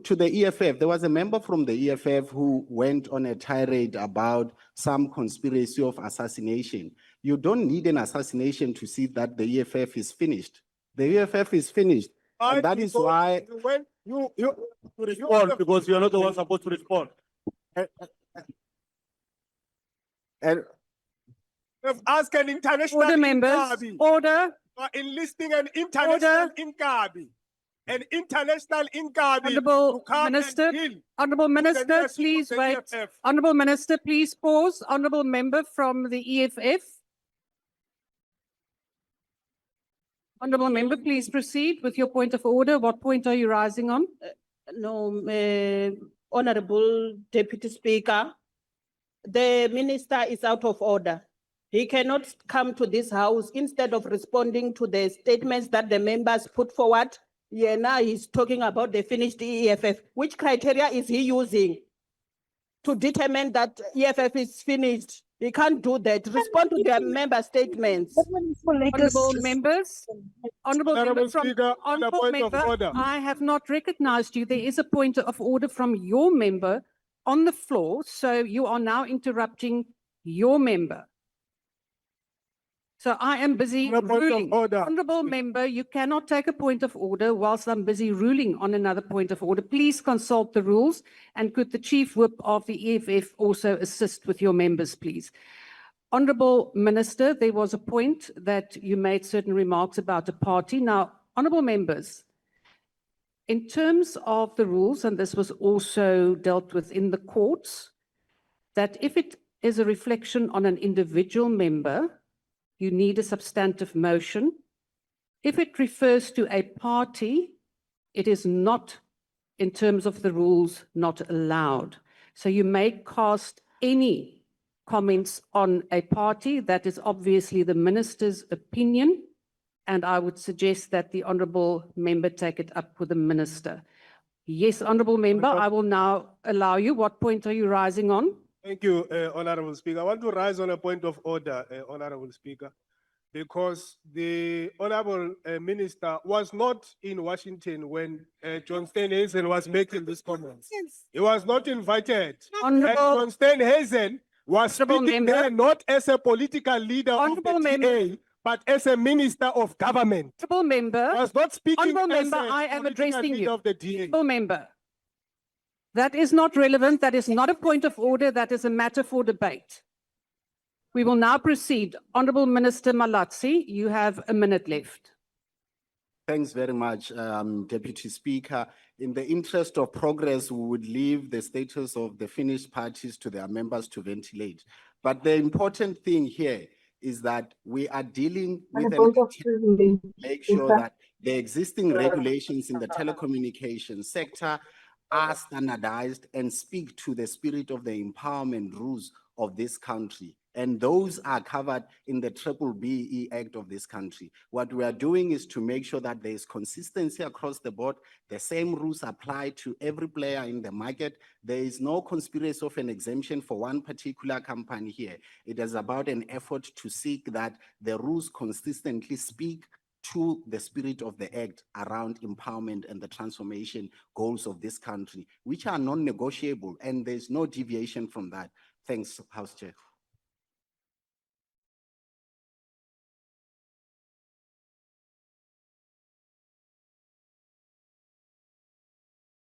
To the EFF, there was a member from the EFF who went on a tirade about some conspiracy of assassination. You don't need an assassination to see that the EFF is finished. The EFF is finished. And that is why when you respond, because you are not the one supposed to respond. and We've asked an international Order, members. Inkabi. Order. Enlisting an international Inkabi. An international Inkabi. Honorable Minister. Honorable Minister, please wait. Honorable Minister, please pause. Honorable member from the EFF. Honorable member, please proceed with your point of order. What point are you rising on? No, Honorable Deputy Speaker, the minister is out of order. He cannot come to this house instead of responding to the statements that the members put forward. Yeah, now he's talking about the finished EFF. Which criteria is he using to determine that EFF is finished? He can't do that. Respond to their member statements. Honorable members, honorable member, I I have not recognized you. There is a point of order from your member on the floor, so you are now interrupting your member. So I am busy ruling. Honorable member, you cannot take a point of order whilst I'm busy ruling on another point of order. Please consult the rules, and could the Chief Whip of the EFF also assist with your members, please. Honorable Minister, there was a point that you made certain remarks about a party. Now, honorable members, in terms of the rules, and this was also dealt with in the courts, that if it is a reflection on an individual member, you need a substantive motion. If it refers to a party, it is not, in terms of the rules, not allowed. So you may cast any comments on a party. That is obviously the minister's opinion, and I would suggest that the honourable member take it up with the minister. Yes, honourable member, I will now allow you. What point are you rising on? Thank you, Honorable Speaker. I want to rise on a point of order, Honorable Speaker, because the Honorable Minister was not in Washington when John Steenhuisen was making this comment. He was not invited. And John Steenhuisen was speaking there not as a political leader of the TA, but as a minister of government. Honourable member, was not speaking as I am addressing you. of the TA. Honourable member, that is not relevant. That is not a point of order. That is a matter for debate. We will now proceed. Honourable Minister Malatsi, you have a minute left. Thanks very much, Deputy Speaker. In the interest of progress, we would leave the status of the finished parties to their members to ventilate. But the important thing here is that we are dealing with make sure that the existing regulations in the telecommunications sector are standardized and speak to the spirit of the empowerment rules of this country. And those are covered in the BBBE Act of this country. What we are doing is to make sure that there is consistency across the board. The same rules apply to every player in the market. There is no conspiracy of an exemption for one particular company here. It is about an effort to seek that the rules consistently speak to the spirit of the act around empowerment and the transformation goals of this country, which are non-negotiable, and there's no deviation from that. Thanks, House Chair.